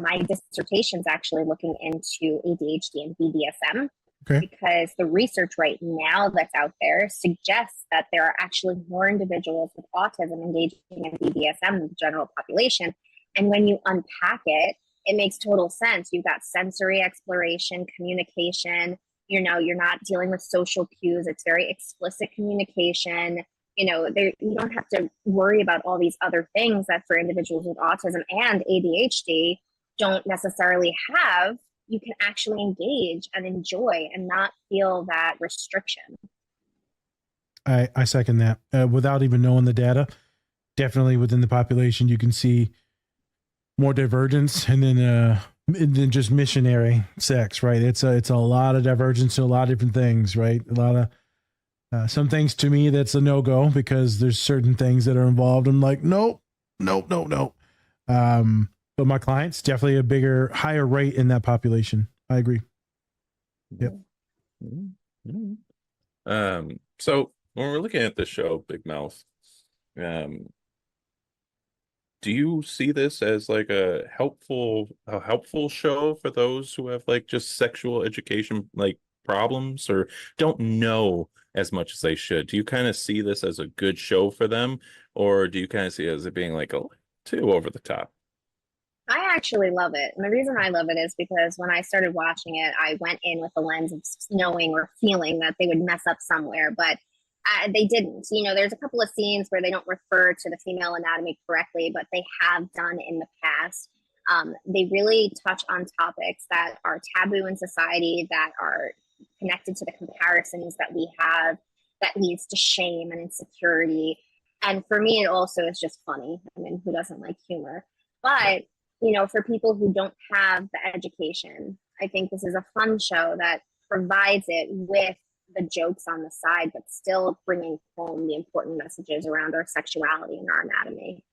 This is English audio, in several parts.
my dissertation is actually looking into ADHD and BDSM. Okay. Because the research right now that's out there suggests that there are actually more individuals with autism engaging in BDSM than the general population. And when you unpack it, it makes total sense. You've got sensory exploration, communication, you're not dealing with social cues. It's very explicit communication. You don't have to worry about all these other things that for individuals with autism and ADHD don't necessarily have. You can actually engage and enjoy and not feel that restriction. I second that. Without even knowing the data, definitely within the population, you can see more divergence, and then just missionary sex, right? It's a lot of divergence to a lot of different things, right? A lot of some things to me that's a no-go because there's certain things that are involved. I'm like, nope. But my clients definitely higher rate in that population. I agree. Yep. So when we're looking at the show, Big Mouth, do you see this as like a helpful show for those who have like just sexual education like problems or don't know as much as they should? Do you kind of see this as a good show for them, or do you kind of see it as it being like a too over the top? I actually love it. And the reason I love it is because when I started watching it, I went in with the lens of knowing or feeling that they would mess up somewhere, but they didn't. There's a couple of scenes where they don't refer to the female anatomy correctly, but they have done in the past. They really touch on topics that are taboo in society, that are connected to the comparisons that we have, that leads to shame and insecurity. And for me, it also is just funny. I mean, who doesn't like humor? But for people who don't have the education, I think this is a fun show that provides it with the jokes on the side, but still bringing home the important messages around our sexuality and our anatomy.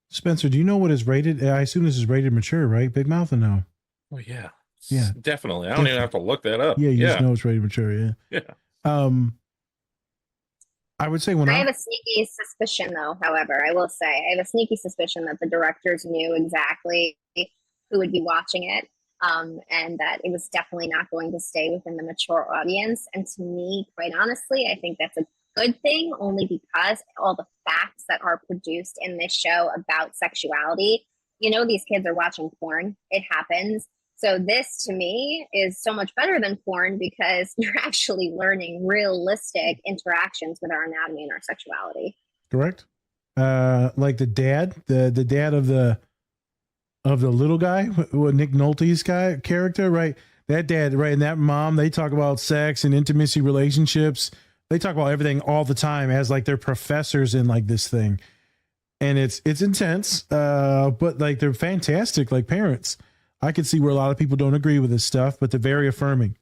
Spencer, do you know what is rated? I assume this is rated mature, right? Big Mouth or no? Oh, yeah. Yeah. Definitely. I don't even have to look that up. Yeah, you just know it's rated mature, yeah. Yeah. I would say I have a sneaky suspicion, though, however, I will say, I have a sneaky suspicion that the directors knew exactly who would be watching it, and that it was definitely not going to stay within the mature audience. And to me, quite honestly, I think that's a good thing, only because all the facts that are produced in this show about sexuality, these kids are watching porn. It happens. So this, to me, is so much better than porn because you're actually learning realistic interactions with our anatomy and our sexuality. Correct. Like the dad of the little guy, Nick Nolte's character, right? That dad, right? And that mom, they talk about sex and intimacy relationships. They talk about everything all the time as like they're professors in like this thing. And it's intense, but like they're fantastic, like parents. I could see where a lot of people don't agree with this stuff, but they're very affirming,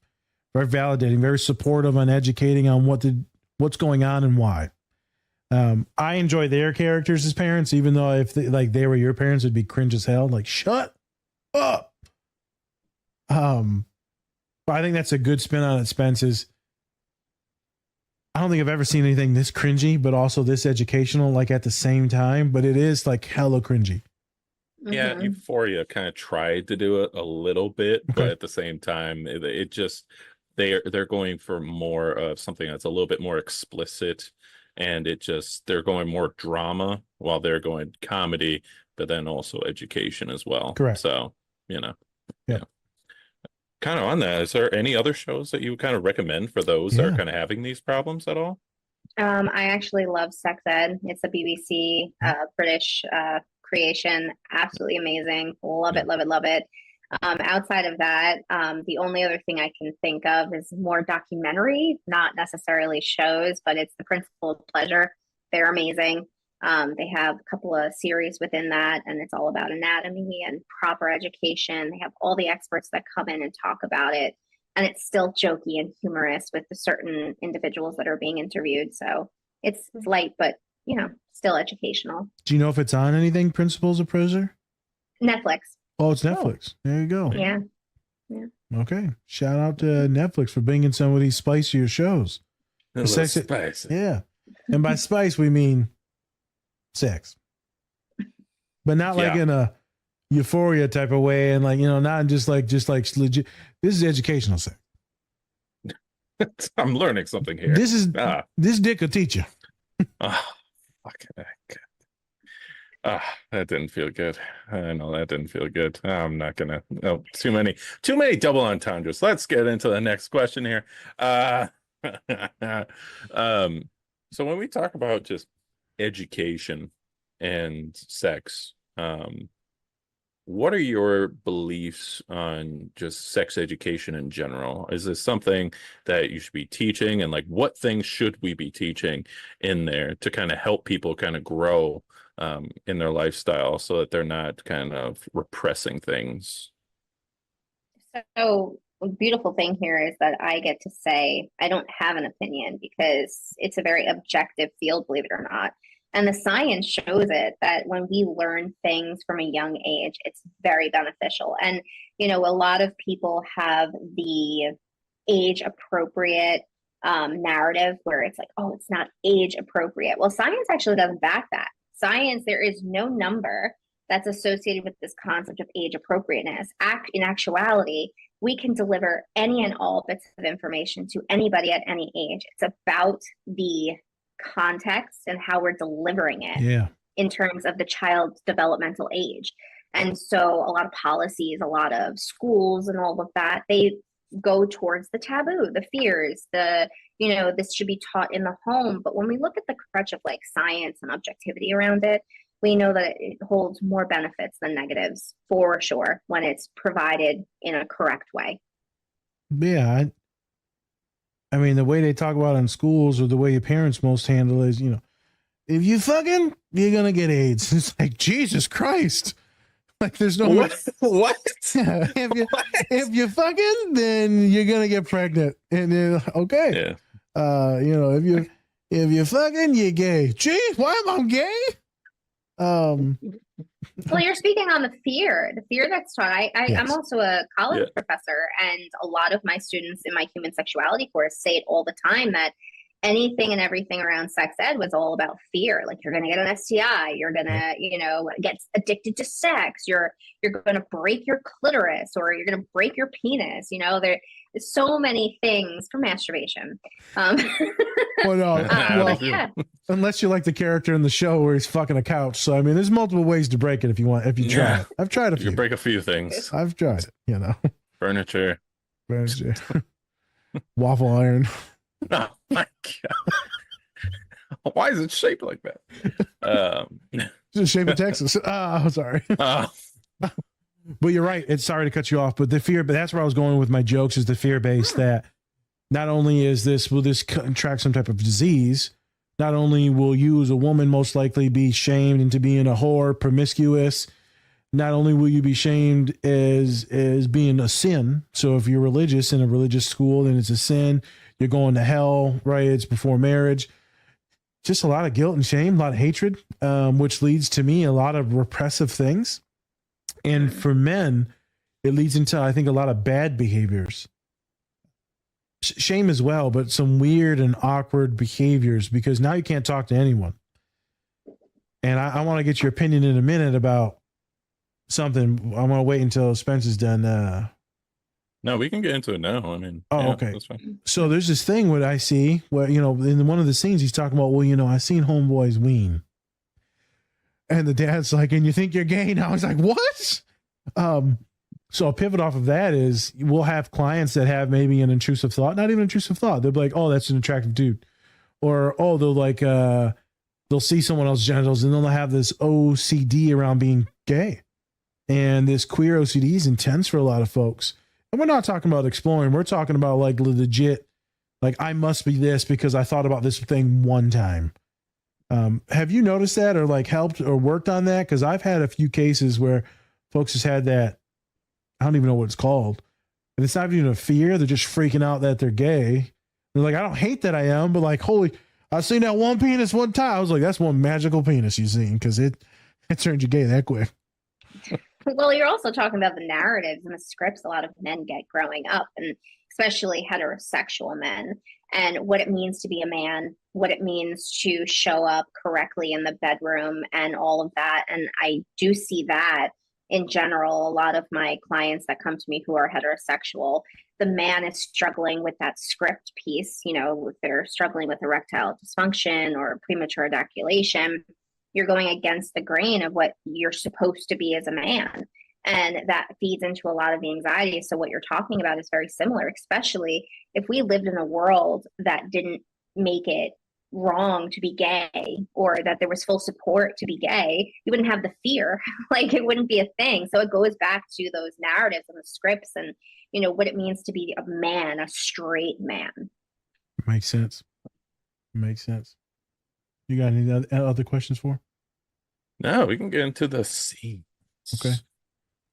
very validating, very supportive on educating on what's going on and why. I enjoy their characters as parents, even though if they were your parents, it'd be cringe as hell. Like, shut up. But I think that's a good spin on it, Spence's. I don't think I've ever seen anything this cringy, but also this educational, like at the same time, but it is like hella cringy. Yeah, Mm-hmm. Euphoria kind of tried to do it a little bit, but at the same time, it just they're going for more of something that's a little bit more explicit, and they're going more drama while they're going comedy, but then also education as well. Correct. So Yeah. Kind of on that, is there any other shows that you would kind of recommend for those that are kind of having these problems at all? I actually love Sex Ed. It's a BBC British creation. Absolutely amazing. Love it, love it, love it. Outside of that, the only other thing I can think of is more documentary, not necessarily shows, but it's The Principle of Pleasure. They're amazing. They have a couple of series within that, and it's all about anatomy and proper education. They have all the experts that come in and talk about it, and it's still jokey and humorous with the certain individuals that are being interviewed. So it's light, but still educational. Do you know if it's on anything? Principles of Pleasure? Netflix. Oh, it's Netflix. There you go. Yeah. Okay. Shout out to Netflix for bringing some of these spicier shows. Spicy. Yeah. And by spice, we mean sex. But not like in a Euphoria type of way, and like, you know, not just like legit. This is educational sex. I'm learning something here. This dick will teach you. Fucking heck. That didn't feel good. I know that didn't feel good. I'm not gonna. Oh, too many double entendres. Let's get into the next question here. So when we talk about just education and sex, what are your beliefs on just sex education in general? Is this something that you should be teaching, and like what things should we be teaching in there to kind of help people kind of grow in their lifestyle so that they're not kind of repressing things? So the beautiful thing here is that I get to say I don't have an opinion because it's a very objective field, believe it or not. And the science shows it that when we learn things from a young age, it's very beneficial. And, you know, a lot of people have the age appropriate narrative where it's like, oh, it's not age appropriate. Well, science actually doesn't back that. Science, there is no number that's associated with this concept of age appropriateness. In actuality, we can deliver any and all bits of information to anybody at any age. It's about the context and how we're delivering it in terms of the child's developmental age. And so a lot of policies, a lot of schools and all of that, they go towards the taboo, the fears, this should be taught in the home. But when we look at the crutch of like science and objectivity around it, we know that it holds more benefits than negatives for sure when it's provided in a correct way. Yeah. I mean, the way they talk about it in schools, or the way your parents most handle it is, you know, if you fucking, you're going to get AIDS. It's like, Jesus Christ. Like, there's no what? If you fucking, then you're going to get pregnant. And then, okay. Yeah. If you fucking, you're gay. Gee, why am I gay? Well, you're speaking on the fear that's taught. I'm also a college professor, and a lot of my students in my human sexuality course say it all the time, that anything and everything around sex ed was all about fear. Like, you're going to get an STI, you're going to, get addicted to sex, you're going to break your clitoris, or you're going to break your penis. You know, there's so many things for masturbation. Unless you like the character in the show where he's fucking a couch. So, I mean, there's multiple ways to break it if you try it. I've tried a few. You can break a few things. I've tried it, you know. Furniture. Waffle iron. Oh my God. Why is it shaped like that? It's the shape of Texas. Sorry. But you're right. It's sorry to cut you off, but the fear, but that's where I was going with my jokes, is the fear base that not only will this contract some type of disease, not only will you as a woman most likely be shamed into being a whore, promiscuous, not only will you be shamed as being a sin. So if you're religious in a religious school, then it's a sin. You're going to hell, right? It's before marriage. Just a lot of guilt and shame, a lot of hatred, which leads to me a lot of repressive things. And for men, it leads into, I think, a lot of bad behaviors. Shame as well, but some weird and awkward behaviors, because now you can't talk to anyone. And I want to get your opinion in a minute about something. I'm going to wait until Spencer's done. No, we can get into it now. I mean, okay. That's fine. So there's this thing where I see where, you know, in one of the scenes, he's talking about, well, you know, I seen homeboys wean. And the dad's like, and you think you're gay now? I was like, what? So a pivot off of that is, we'll have clients that have maybe an intrusive thought, not even intrusive thought. They'll be like, oh, that's an attractive dude. Or, oh, they'll see someone else's genitals, and they'll have this OCD around being gay. And this queer OCD is intense for a lot of folks. And we're not talking about exploring. We're talking about like legit, like, I must be this because I thought about this thing one time. Have you noticed that, or like helped or worked on that? Because I've had a few cases where folks has had that. I don't even know what it's called. And it's not even a fear. They're just freaking out that they're gay. They're like, I don't hate that I am, but like, holy, I seen that one penis one time. I was like, that's one magical penis you've seen, because it turned you gay that quick. Well, you're also talking about the narratives and the scripts a lot of men get growing up, and especially heterosexual men, and what it means to be a man, what it means to show up correctly in the bedroom and all of that. And I do see that in general, a lot of my clients that come to me who are heterosexual, the man is struggling with that script piece, you know, if they're struggling with erectile dysfunction or premature ejaculation, you're going against the grain of what you're supposed to be as a man. And that feeds into a lot of the anxiety. So what you're talking about is very similar, especially if we lived in a world that didn't make it wrong to be gay, or that there was full support to be gay, you wouldn't have the fear. Like, it wouldn't be a thing. So it goes back to those narratives and the scripts and, you know, what it means to be a man, a straight man. Makes sense. Makes sense. You got any other questions for? No, we can get into the scene. Okay.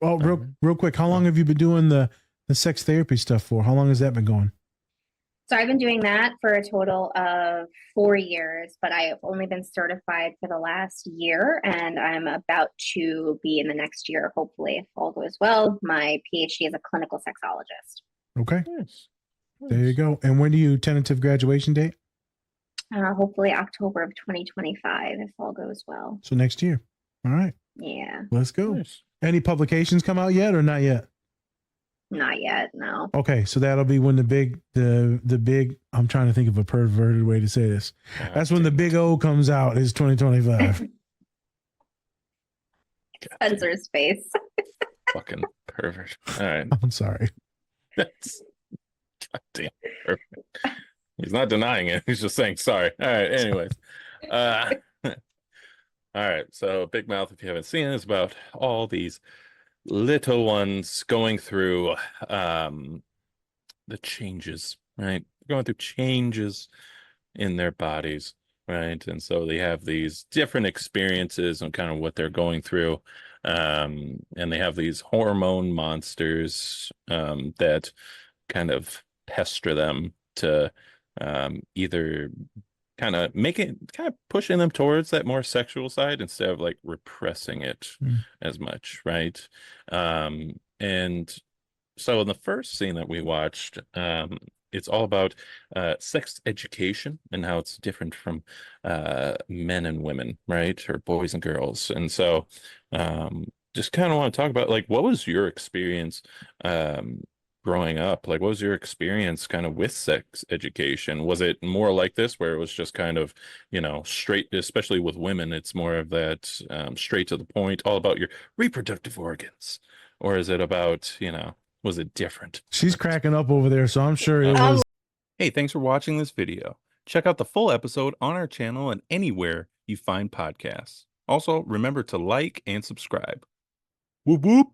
Well, real quick, how long have you been doing the sex therapy stuff for? How long has that been going? So I've been doing that for a total of 4 years, but I've only been certified for the last year, and I'm about to be in the next year, hopefully, if all goes well, my PhD as a clinical sexologist. Okay. Nice. There you go. And when do you tentative graduation date? Hopefully October of 2025, if all goes well. So next year. All right. Yeah. Let's go. Nice. Any publications come out yet or not yet? Not yet, no. Okay, so that'll be when the big I'm trying to think of a perverted way to say this. That's when the big O comes out, is 2025. Spencer's face. Fucking pervert. All right. I'm sorry. That's goddamn perfect. He's not denying it. He's just saying sorry. All right. Anyways. All right. So Big Mouth, if you haven't seen it, is about all these little ones going through the changes, right? Going through changes in their bodies, right? And so they have these different experiences and kind of what they're going through. And they have these hormone monsters that kind of pester them to either kind of pushing them towards that more sexual side instead of like repressing it as much, right? And so in the first scene that we watched, it's all about sex education and how it's different from men and women, right? Or boys and girls. And so just kind of want to talk about, like, what was your experience growing up? Like, what was your experience kind of with sex education? Was it more like this, where it was just kind of, you know, straight, especially with women, it's more of that straight to the point, all about your reproductive organs? Or is it about, you know, was it different? She's cracking up over there, so I'm sure it was. Hey, thanks for watching this video. Check out the full episode on our channel and anywhere you find podcasts. Also, remember to like and subscribe. Whoop whoop.